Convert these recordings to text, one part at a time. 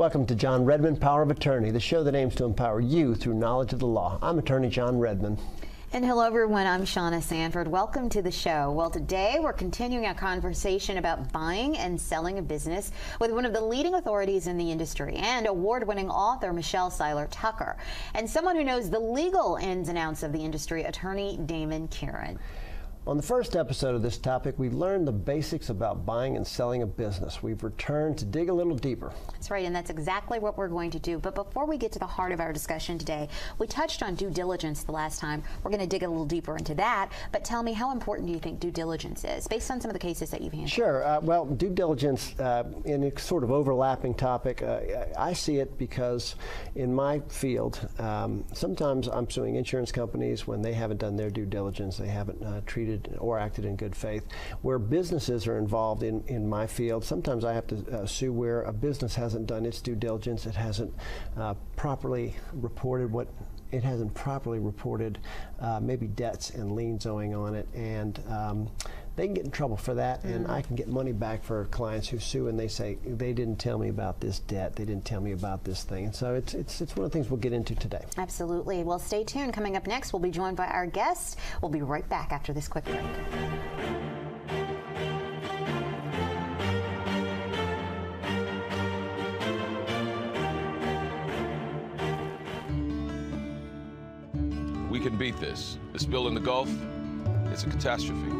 Welcome to John Redmond, Power of Attorney, the show that aims to empower you through knowledge of the law. I'm Attorney John Redmond. And hello everyone, I'm Shauna Sanford. Welcome to the show. Well, today we're continuing our conversation about buying and selling a business with one of the leading authorities in the industry and award-winning author Seiler Tucker, and someone who knows the legal ins and outs of the industry, Attorney Damon Kieran. On the first episode of this topic, we learned the basics about buying and selling a business. We've returned to dig a little deeper. That's right, and that's exactly what we're going to do. But before we get to the heart of our discussion today, we touched on due diligence the last time. We're going to dig a little deeper into that. But tell me, how important do you think due diligence is, based on some of the cases that you've handled? Sure. Well, due diligence, in a sort of overlapping topic, I see it because in my field, sometimes I'm suing insurance companies when they haven't done their due diligence, they haven't treated or acted in good faith. Where businesses are involved in my field, sometimes I have to sue where a business hasn't done its due diligence. It hasn't properly reported maybe debts and liens owing on it, and they can get in trouble for that, and I can get money back for clients who sue and they say, they didn't tell me about this debt, they didn't tell me about this thing. And so it's one of the things we'll get into today. Absolutely. Well, stay tuned. Coming up next, we'll be joined by our guest. We'll be right back after this quick break. We can beat this. The spill in the Gulf, it's a catastrophe.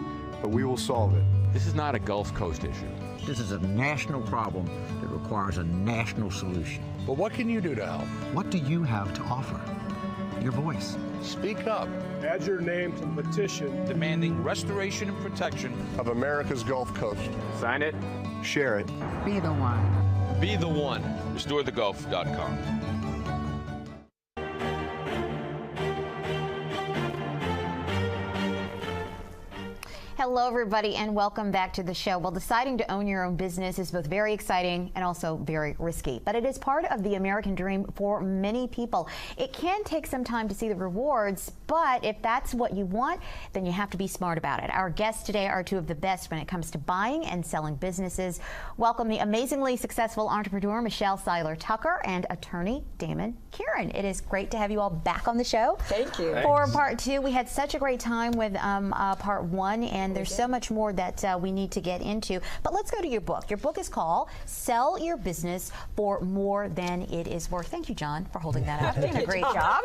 But we will solve it. This is not a Gulf Coast issue. This is a national problem that requires a national solution. But what can you do to help? What do you have to offer? Your voice. Speak up. Add your name to the petition Demanding restoration and protection Of America's Gulf Coast. Sign it. Share it. Be the one. Be the one. RestoreTheGulf.com. Hello, everybody, and welcome back to the show. Well, deciding to own your own business is both very exciting and also very risky, but it is part of the American dream for many people. It can take some time to see the rewards, but if that's what you want, then you have to be smart about it. Our guests today are two of the best when it comes to buying and selling businesses. Welcome the amazingly successful entrepreneur, Seiler Tucker, and attorney Damon Kieran. It is great to have you all back on the show. Thank you. For part two, we had such a great time with part one, and there's so much more that we need to get into. But let's go to your book. Your book is called Sell Your Business for More Than It Is Worth. Thank you, John, for holding that up. Doing a great job.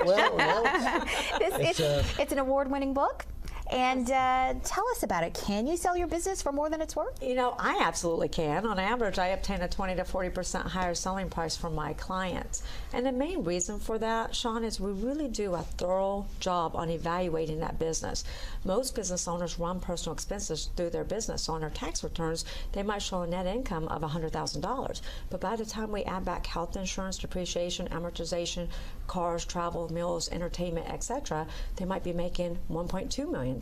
It's an award-winning book. And tell us about it. Can you sell your business for more than it's worth? You know, I absolutely can. On average, I obtain a 20 to 40% higher selling price from my clients. And the main reason for that, Sean, is we really do a thorough job on evaluating that business. Most business owners run personal expenses through their business. So on their tax returns, they might show a net income of $100,000. But by the time we add back health insurance, depreciation, amortization, cars, travel, meals, entertainment, etc., they might be making $1.2 million.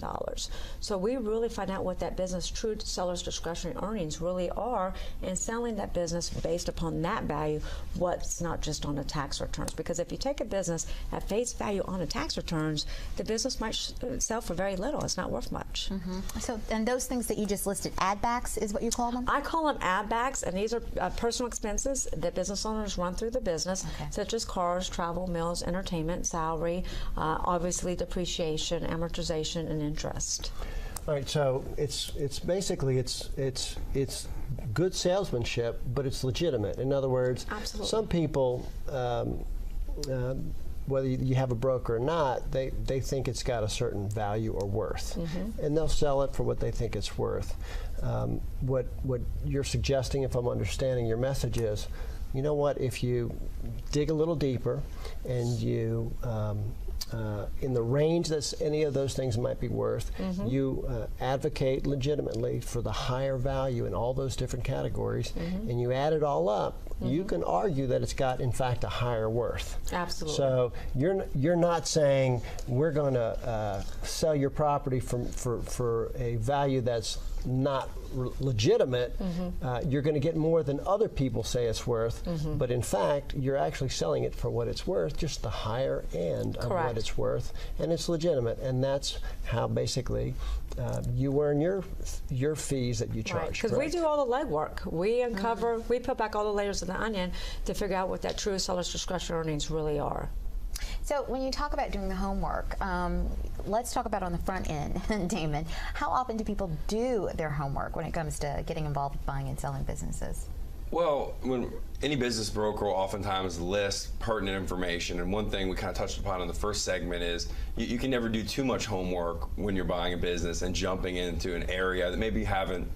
So we really find out what that business true seller's discretionary earnings really are, and selling that business based upon that value, what's not just on the tax returns. Because if you take a business at face value on the tax returns, the business might sell for very little. It's not worth much. So, and those things that you just listed, add backs is what you call them? I call them add backs, and these are personal expenses that business owners run through the business, such as cars, travel, meals, entertainment, salary, obviously depreciation, amortization, and interest. All right, so it's basically good salesmanship, but it's legitimate. In other words, absolutely. Some people, whether you have a broker or not, they think it's got a certain value or worth, and they'll sell it for what they think it's worth. What you're suggesting, if I'm understanding your message, is, you know what, if you dig a little deeper and you in the range that any of those things might be worth, you advocate legitimately for the higher value in all those different categories, and you add it all up, you can argue that it's got, in fact, a higher worth. Absolutely. So you're not saying we're going to sell your property for a value that's not legitimate, you're going to get more than other people say it's worth, but in fact, you're actually selling it for what it's worth, just the higher end of what it's worth, and it's legitimate, and that's how basically you earn your fees that you charge. Because we do all the legwork. We uncover, we put back all the layers of the onion to figure out what that true seller's discretion earnings really are. So when you talk about doing the homework, let's talk about on the front end, Damon. How often do people do their homework when it comes to getting involved with buying and selling businesses? Well, when any business broker will oftentimes list pertinent information, and one thing we kind of touched upon in the first segment is you can never do too much homework when you're buying a business and jumping into an area that maybe you haven't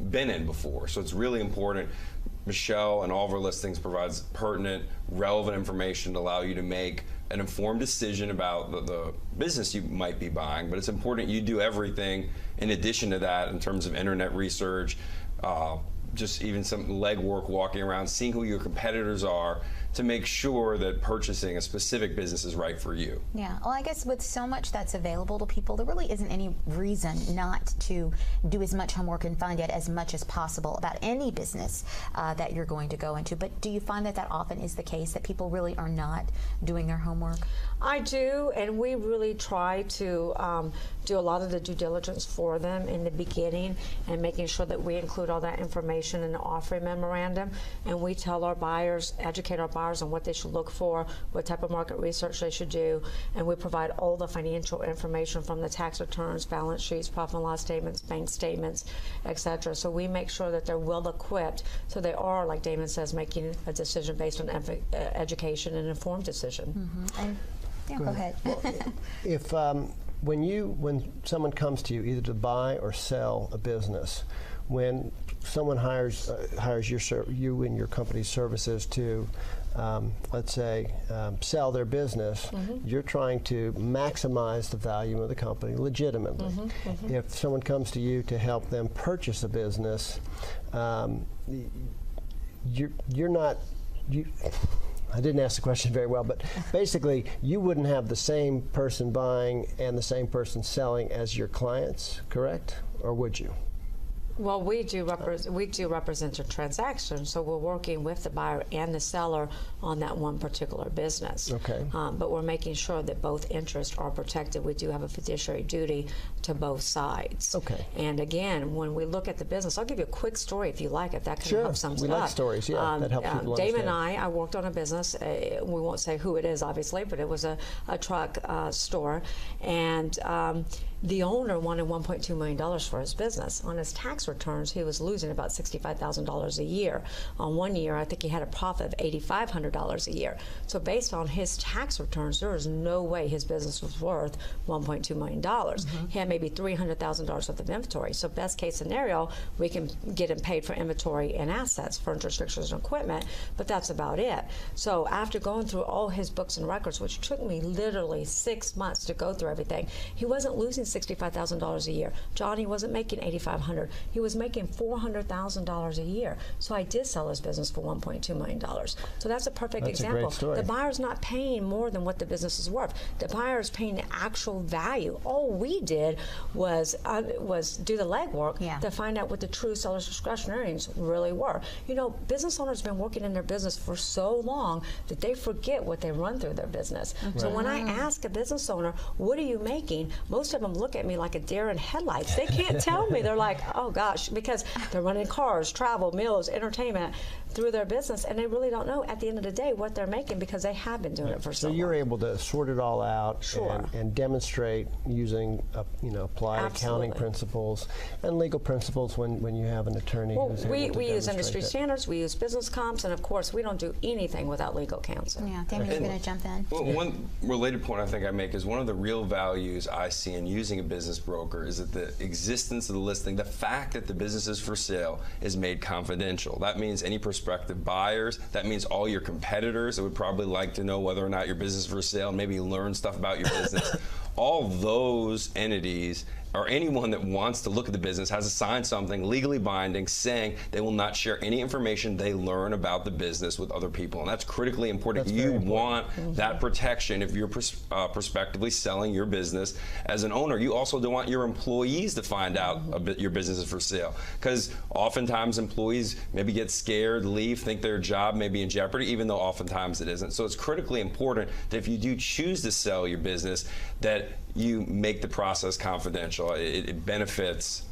been in before. So it's really important. Michelle and all of our listings provides pertinent, relevant information to allow you to make an informed decision about the business you might be buying, but it's important you do everything in addition to that in terms of internet research, just even some legwork, walking around, seeing who your competitors are to make sure that purchasing a specific business is right for you. Yeah, well, I guess with so much that's available to people, there really isn't any reason not to do as much homework and find out as much as possible about any business that you're going to go into. But do you find that that often is the case, that people really are not doing their homework? I do, and we really try to do a lot of the due diligence for them in the beginning and making sure that we include all that information in the offering memorandum, and we tell our buyers, educate our buyers on what they should look for, what type of market research they should do, and we provide all the financial information from the tax returns, balance sheets, profit and loss statements, bank statements, etc. So we make sure that they're well equipped so they are, like Damon says, making a decision based on education and informed decision. And, yeah, go ahead. Well, if when someone comes to you either to buy or sell a business, when someone hires you and your company's services to, let's say, sell their business, you're trying to maximize the value of the company legitimately. If someone comes to you to help them purchase a business, you're not. I didn't ask the question very well, but basically, you wouldn't have the same person buying and the same person selling as your clients, correct? Or would you? Well, we do represent a transaction, so we're working with the buyer and the seller on that one particular business. Okay. But we're making sure that both interests are protected. We do have a fiduciary duty to both sides. Okay. And again, when we look at the business, I'll give you a quick story if you like, if that can help sum it up. We like stories, yeah, that helps people Dave understand. and I worked on a business, we won't say who it is obviously, but it was a truck store, and the owner wanted $1.2 million for his business. On his tax returns, he was losing about $65,000 a year. On 1 year, I think he had a profit of $8,500 a year. So based on his tax returns, there is no way his business was worth $1.2 million. He had maybe $300,000 worth of inventory. So best case scenario, we can get him paid for inventory and assets, furniture, fixtures, and equipment, but that's about it. So after going through all his books and records, which took me literally 6 months to go through everything, he wasn't losing $65,000 a year. Johnny wasn't making $8,500. He was making $400,000 a year. So I did sell his business for $1.2 million. So that's a perfect example. A great story. The buyer's not paying more than what the business is worth. The buyer's paying the actual value. All we did was do the legwork to find out what the true seller's discretion earnings really were. You know, business owners have been working in their business for so long that they forget what they run through their business. So when I ask a business owner, what are you making? Most of them look at me like a deer in headlights. They can't tell me. They're like, oh gosh, because they're running cars, travel, meals, entertainment through their business, and they really don't know at the end of the day what they're making because they have been doing it for so long. So you're able to sort it all out Sure. and demonstrate using applied accounting principles and legal principles when you have an attorney who's able to we use industry that. standards, we use business comps, and of course we don't do anything without legal counsel. Yeah, Damon's going to jump in. Well, one related point I think I make is one of the real values I see in using a business broker is that the existence of the listing, the fact that the business is for sale, is made confidential. That means any prospective buyers, that means all your competitors that would probably like to know whether or not your business is for sale and maybe learn stuff about your business. All those entities or anyone that wants to look at the business has to sign something legally binding saying they will not share any information they learn about the business with other people. And that's critically important. You want that protection if you're prospectively selling your business as an owner. You also don't want your employees to find out your business is for sale, because oftentimes employees maybe get scared, leave, think their job may be in jeopardy, even though oftentimes it isn't. So it's critically important that if you do choose to sell your business, that you make the process confidential. It benefits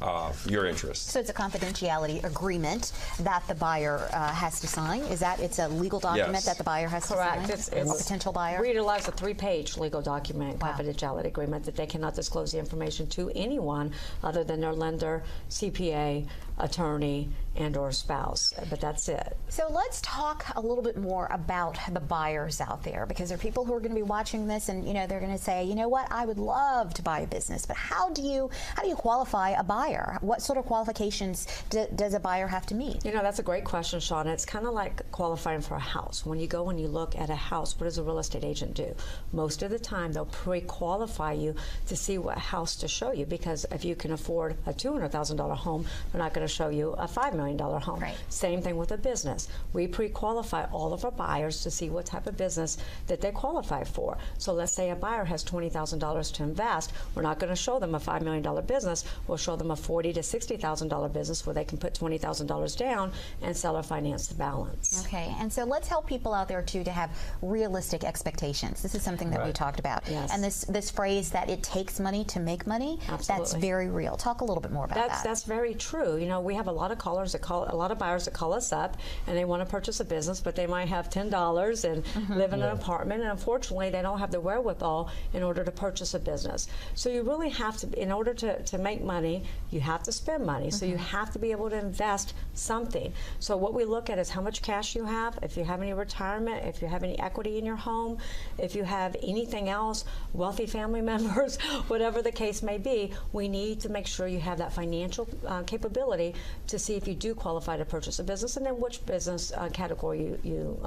your interests. So it's a confidentiality agreement that the buyer has to sign. Is that it's a legal document that the buyer has to sign? Correct. It's a potential buyer. We utilize a 3-page legal document, confidentiality agreement, that they cannot disclose the information to anyone other than their lender, CPA, attorney, and/or spouse. But that's it. So let's talk a little bit more about the buyers out there, because there are people who are going to be watching this, and they're going to say, you know what, I would love to buy a business, but how do you qualify a buyer? What sort of qualifications does a buyer have to meet? That's a great question, Shauna. It's kind of like qualifying for a house. When you go and you look at a house, what does a real estate agent do? Most of the time, they'll pre-qualify you to see what house to show you, because if you can afford a $200,000 home, they're not going to show you a $5 million home. Right. Same thing with a business. We pre-qualify all of our buyers to see what type of business that they qualify for. So let's say a buyer has $20,000 to invest. We're not going to show them a $5 million business. We'll show them a $40,000 to $60,000 business where they can put $20,000 down and seller finance the balance. Okay, and so let's help people out there too to have realistic expectations. This is something that we talked about. Yes. And this phrase that it takes money to make money, that's very real. Talk a little bit more about that. That's very true. We have a lot of callers that a lot of buyers that call us up and they want to purchase a business, but they might have $10 and live in an apartment, and unfortunately they don't have the wherewithal in order to purchase a business. So you really have to, in order to make money, you have to spend money. So you have to be able to invest something. So what we look at is how much cash you have, if you have any retirement, if you have any equity in your home, if you have anything else, wealthy family members, whatever the case may be. We need to make sure you have that financial capability to see if you do qualify to purchase a business, and then which business category you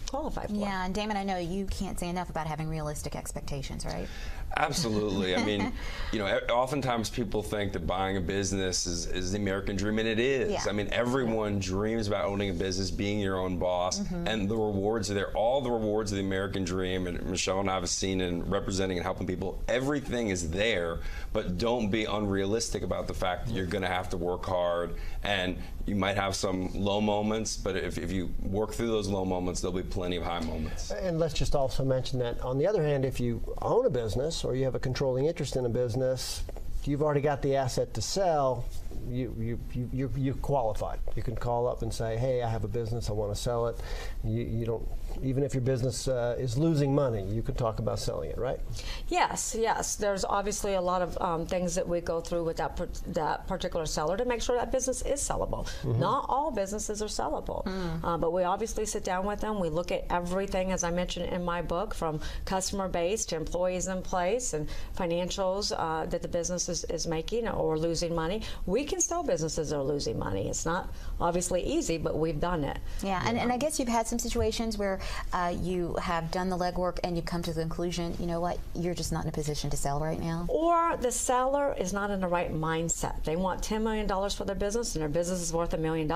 qualify for. Yeah, and Damon, I know you can't say enough about having realistic expectations, right? Absolutely. I mean, oftentimes people think that buying a business is the American dream, and it is. Yeah. I mean, everyone dreams about owning a business, being your own boss, and the rewards are there. All the rewards of the American dream, and Michelle and I have seen in representing and helping people, everything is there, but don't be unrealistic about the fact that you're going to have to work hard, and you might have some low moments, but if you work through those low moments, there'll be plenty of high moments. And let's just also mention that, on the other hand, if you own a business or you have a controlling interest in a business, you've already got the asset to sell, you're qualified. You can call up and say, hey, I have a business, I want to sell it. You don't, even if your business is losing money, you could talk about selling it, right? Yes. There's obviously a lot of things that we go through with that particular seller to make sure that business is sellable. Not all businesses are sellable, but we obviously sit down with them. We look at everything, as I mentioned in my book, from customer base to employees in place and financials that the business is making or losing money. We can sell businesses that are losing money. It's not obviously easy, but we've done it. Yeah, and I guess you've had some situations where you have done the legwork and you come to the conclusion, you know what, you're just not in a position to sell right now. Or the seller is not in the right mindset. They want $10 million for their business, and their business is worth $1 million.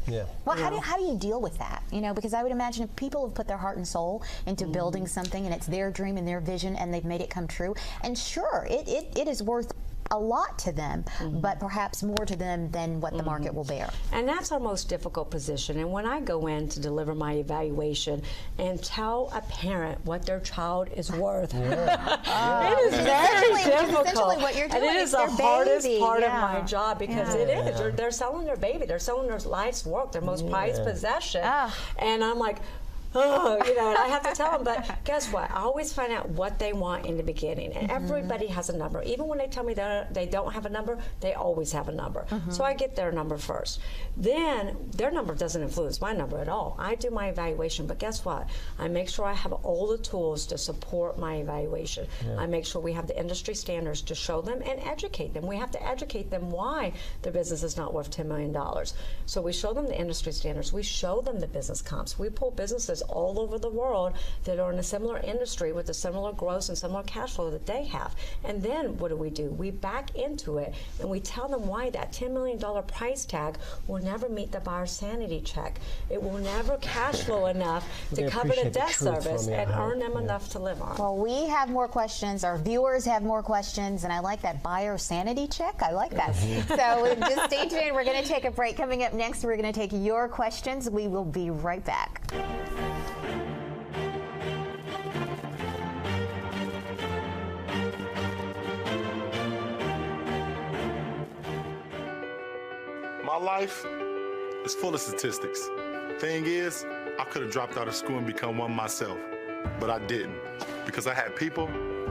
Yeah. Well, how do you deal with that? Because I would imagine if people have put their heart and soul into building something, and it's their dream and their vision, and they've made it come true, and sure, it is worth a lot to them, but perhaps more to them than what the market will bear. And that's our most difficult position. And when I go in to deliver my evaluation and tell a parent what their child is worth, it is very difficult. Essentially what you're doing, and it is the hardest part of my job, because it is. Yeah. They're selling their baby. They're selling their life's work, their most prized possession. And I'm like, and I have to tell them, but guess what? I always find out what they want in the beginning, and everybody has a number. Even when they tell me that they don't have a number, they always have a number. So I get their number first. Then their number doesn't influence my number at all. I do my evaluation, but guess what? I make sure I have all the tools to support my evaluation. I make sure we have the industry standards to show them and educate them. We have to educate them why their business is not worth $10 million. So we show them the industry standards. We show them the business comps. We pull businesses all over the world that are in a similar industry with a similar growth and similar cash flow that they have. And then what do? We back into it and we tell them why that $10 million price tag will never meet the buyer's sanity check. It will never cash flow enough to cover the debt service and earn them enough to live on. Well, we have more questions. Our viewers have more questions, and I like that buyer sanity check. I like that. So just stay tuned. We're going to take a break. Coming up next, we're going to take your questions. We will be right back. My life is full of statistics. Thing is, I could have dropped out of school and become one myself, but I didn't because I had people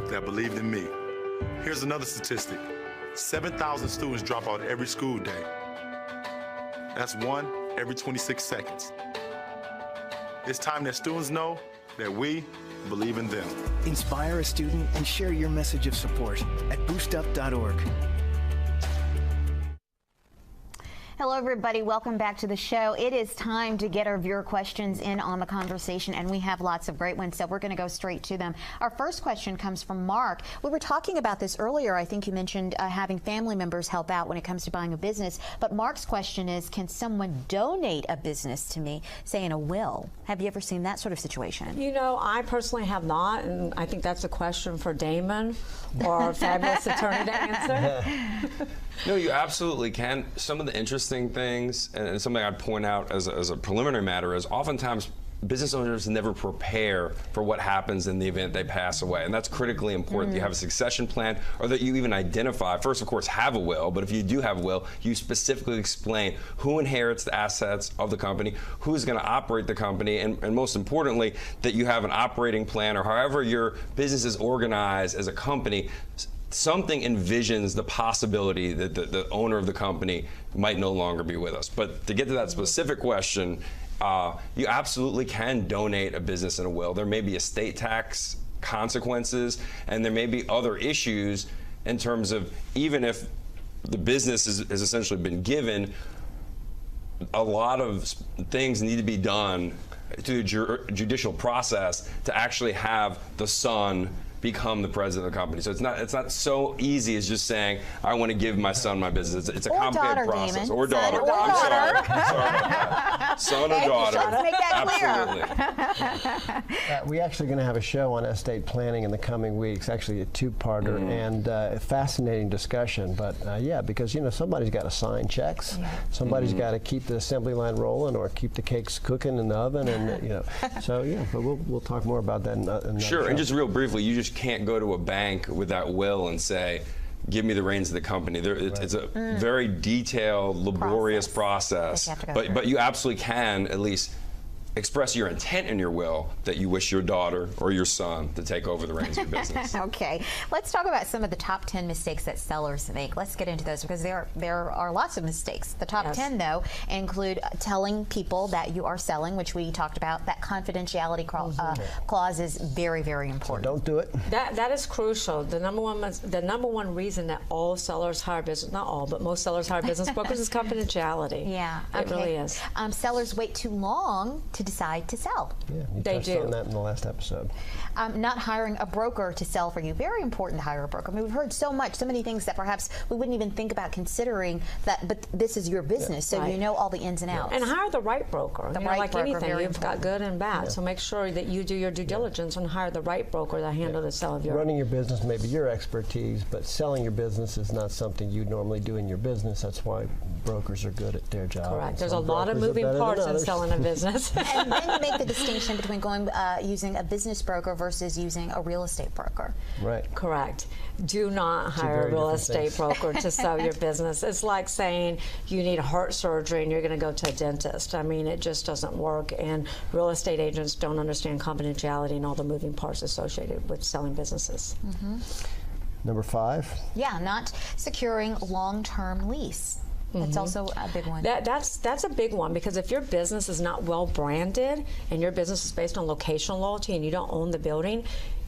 that believed in me. Here's another statistic. 7,000 students drop out every school day. That's one every 26 seconds. It's time that students know that we believe in them. Inspire a student and share your message of support at boostup.org. Hello, everybody. Welcome back to the show. It is time to get our viewer questions in on the conversation, and we have lots of great ones, so we're going to go straight to them. Our first question comes from Mark. We were talking about this earlier. I think you mentioned having family members help out when it comes to buying a business, but Mark's question is, can someone donate a business to me, say in a will? Have you ever seen that sort of situation? You know, I personally have not, and I think that's a question for Damon or our fabulous attorney to answer. No, you absolutely can. Some of the interesting things, and something I'd point out as a preliminary matter, is oftentimes business owners never prepare for what happens in the event they pass away. And that's critically important. You have a succession plan, or that you even identify, first of course have a will, but if you do have a will, you specifically explain who inherits the assets of the company, who's going to operate the company, and most importantly, that you have an operating plan, or however your business is organized as a company. Something envisions the possibility that the owner of the company might no longer be with us. But to get to that specific question, you absolutely can donate a business in a will. There may be estate tax consequences, and there may be other issues in terms of, even if the business has essentially been given, a lot of things need to be done through the judicial process to actually have the son become the president of the company. So it's not so easy as just saying, I want to give my son my business. It's a complicated process. Or daughter. I'm sorry. Son or daughter. Let's make that Absolutely. We're actually going to have a show on estate planning in the coming weeks, actually a two-parter, and a fascinating discussion. But yeah, because somebody's got to sign checks, somebody's got to keep the assembly line rolling or keep the cakes cooking in the oven, and so yeah. But we'll talk more about that in another show. And just real briefly, you just can't go to a bank with that will and say, give me the reins of the company. It's a very detailed, laborious process. But you absolutely can at least express your intent in your will that you wish your daughter or your son to take over the reins of your business. Okay, let's talk about some of the top 10 mistakes that sellers make. Let's get into those, because there are lots of mistakes. The top 10, though, include telling people that you are selling, which we talked about. That confidentiality clause is very, very important. So don't do it. That is crucial. The number one reason that all sellers hire business, not all, but most sellers hire business brokers is confidentiality. Yeah, it really is. Sellers wait too long to decide to sell. Yeah, you touched on that in the last episode. Not hiring a broker to sell for you. Very important to hire a broker. I mean, we've heard so many things that perhaps we wouldn't even think about considering that, but this is your business, so you know all the ins and outs. And hire the right broker. Like broker, anything, you've got good and bad. So make sure that you do your due diligence and hire the right broker to handle the sale of your. Running your business may be your expertise, but selling your business is not something you normally do in your business. That's why brokers are good at their job. Correct. There's a lot of moving parts in selling a business. And then you make the distinction between using a business broker versus using a real estate broker. Right. Correct. Do not hire a real estate broker to sell your business. It's like saying you need heart surgery and you're going to go to a dentist. I mean, it just doesn't work. And real estate agents don't understand confidentiality and all the moving parts associated with selling businesses. Number 5. Yeah, not securing long-term lease. That's also a big one. That's a big one, because if your business is not well branded and your business is based on locational loyalty and you don't own the building,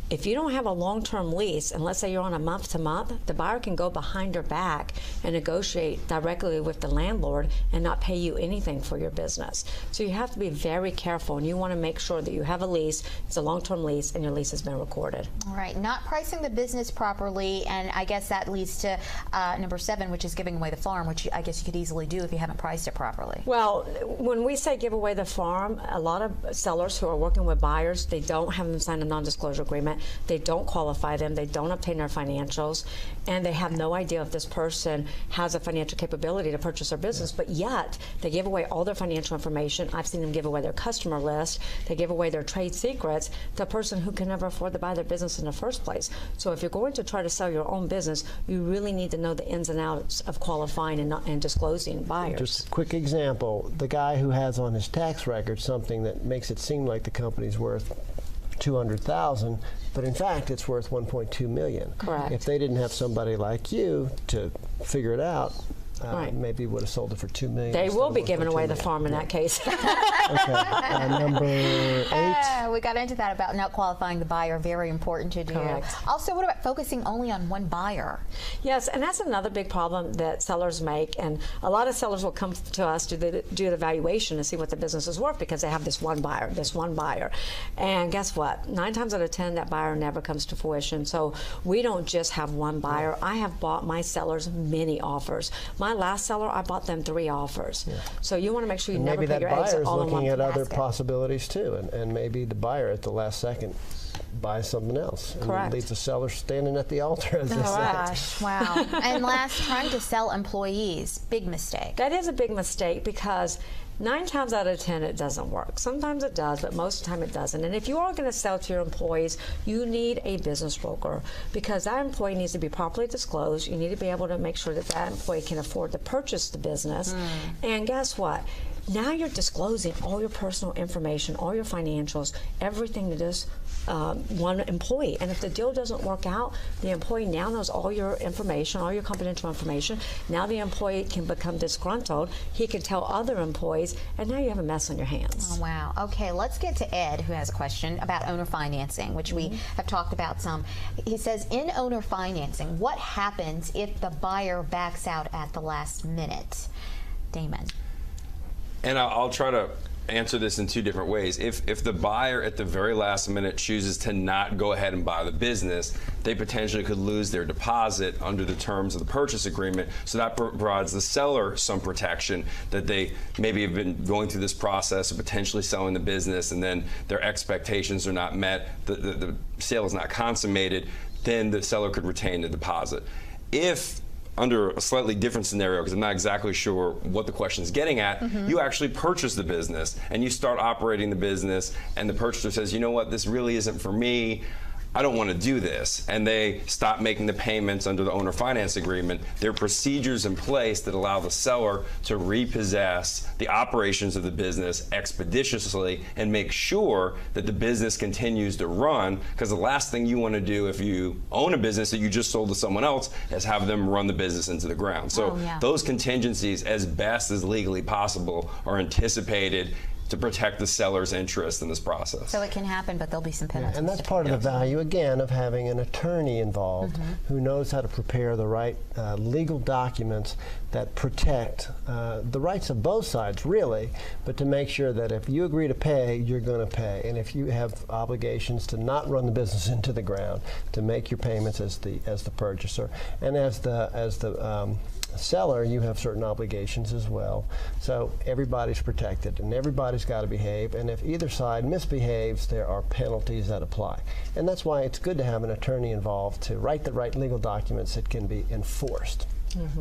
if you don't have a long-term lease, and let's say you're on a month-to-month, the buyer can go behind your back and negotiate directly with the landlord and not pay you anything for your business. So you have to be very careful, and you want to make sure that you have a lease, it's a long-term lease, and your lease has been recorded. All right, not pricing the business properly, and I guess that leads to number 7, which is giving away the farm, which I guess you could easily do if you haven't priced it properly. Well, when we say give away the farm, a lot of sellers who are working with buyers, they don't have them sign a non-disclosure agreement, they don't qualify them, they don't obtain their financials, and they have no idea if this person has a financial capability to purchase their business, but yet they give away all their financial information. I've seen them give away their customer list, they give away their trade secrets to a person who can never afford to buy their business in the first place. So if you're going to try to sell your own business, you really need to know the ins and outs of qualifying and disclosing buyers. Just a quick example, the guy who has on his tax record something that makes it seem like the company's worth $200,000, but in fact it's worth $1.2 million. Correct. If they didn't have somebody like you to figure it out, maybe would have sold it for $2 million. They will be giving away the farm in that case. Okay, number 8. We got into that about not qualifying the buyer, very important to do. Correct. Also, what about focusing only on one buyer? Yes, and that's another big problem that sellers make, and a lot of sellers will come to us to do the valuation and see what the business is worth because they have this one buyer. And guess what? 9 times out of 10, that buyer never comes to fruition. So we don't just have one buyer. I have bought my sellers many offers. My last seller, I bought them 3 offers. So you want to make sure you never put your eggs all in one basket. Maybe that buyer is looking at other possibilities too, and maybe the buyer at the last second buys something else. Correct. And leaves the seller standing at the altar, as they say. Gosh, wow. And last, trying to sell employees, big mistake. That is a big mistake because 9 times out of 10 it doesn't work. Sometimes it does, but most of the time it doesn't. And if you are going to sell to your employees, you need a business broker because that employee needs to be properly disclosed. You need to be able to make sure that that employee can afford to purchase the business. And guess what? Now you're disclosing all your personal information, all your financials, everything to this one employee. And if the deal doesn't work out, the employee now knows all your information, all your confidential information. Now the employee can become disgruntled. He can tell other employees, and now you have a mess on your hands. Oh, wow. Okay, let's get to Ed, who has a question about owner financing, which we have talked about some. He says, in owner financing, what happens if the buyer backs out at the last minute? Damon. And I'll try to answer this in 2 different ways. If the buyer at the very last minute chooses to not go ahead and buy the business, they potentially could lose their deposit under the terms of the purchase agreement. So that provides the seller some protection that they maybe have been going through this process of potentially selling the business and then their expectations are not met, the sale is not consummated, then the seller could retain the deposit. If under a slightly different scenario, because I'm not exactly sure what the question is getting at, you actually purchase the business and you start operating the business and the purchaser says, you know what, this really isn't for me, I don't want to do this, and they stop making the payments under the owner finance agreement. There are procedures in place that allow the seller to repossess the operations of the business expeditiously and make sure that the business continues to run, because the last thing you want to do if you own a business that you just sold to someone else is have them run the business into the ground. So those contingencies, as best as legally possible, are anticipated to protect the seller's interest in this process. So it can happen, but there'll be some penalties. And that's part of the value, again, of having an attorney involved who knows how to prepare the right legal documents that protect the rights of both sides, really, but to make sure that if you agree to pay, you're going to pay. And if you have obligations to not run the business into the ground, to make your payments as the purchaser. And as the seller, you have certain obligations as well. So everybody's protected and everybody's got to behave, and if either side misbehaves, there are penalties that apply. And that's why it's good to have an attorney involved to write the right legal documents that can be enforced.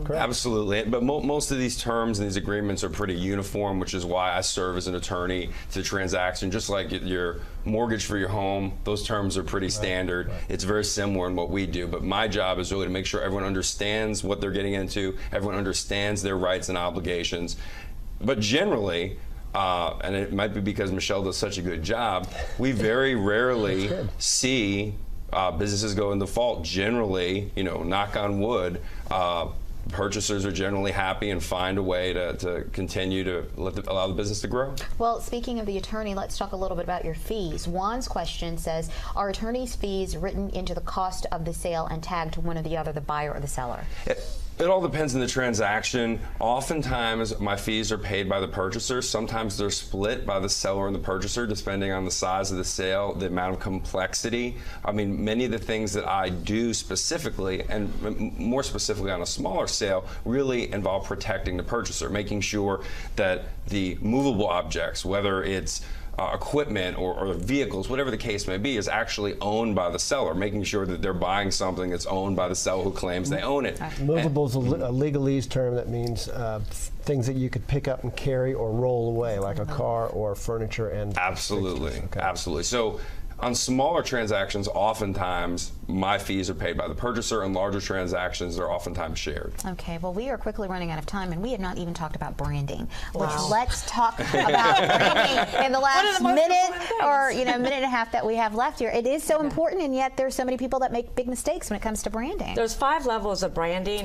Correct? Absolutely, but most of these terms and these agreements are pretty uniform, which is why I serve as an attorney to the transaction. Just like your mortgage for your home, those terms are pretty standard. It's very similar in what we do, but my job is really to make sure everyone understands what they're getting into, everyone understands their rights and obligations. But generally, and it might be because Michelle does such a good job, we very rarely see businesses go in default. Generally, knock on wood, purchasers are generally happy and find a way to continue to allow the business to grow. Well, speaking of the attorney, let's talk a little bit about your fees. Juan's question says, are attorney's fees written into the cost of the sale and tagged to one or the other, the buyer or the seller? It all depends on the transaction. Oftentimes, my fees are paid by the purchaser. Sometimes they're split by the seller and the purchaser, depending on the size of the sale, the amount of complexity. I mean, many of the things that I do specifically, and more specifically on a smaller sale, really involve protecting the purchaser, making sure that the movable objects, whether it's equipment or vehicles, whatever the case may be, is actually owned by the seller, making sure that they're buying something that's owned by the seller who claims they own it. Movable is a legalese term that means things that you could pick up and carry or roll away, like a car or furniture and absolutely, okay. Absolutely. So on smaller transactions, oftentimes my fees are paid by the purchaser, and larger transactions are oftentimes shared. Okay, well, we are quickly running out of time, and we have not even talked about branding. Which let's talk about branding in the last minute or minute and a half that we have left here. It is so important, and yet there's so many people that make big mistakes when it comes to branding. There's 5 levels of branding.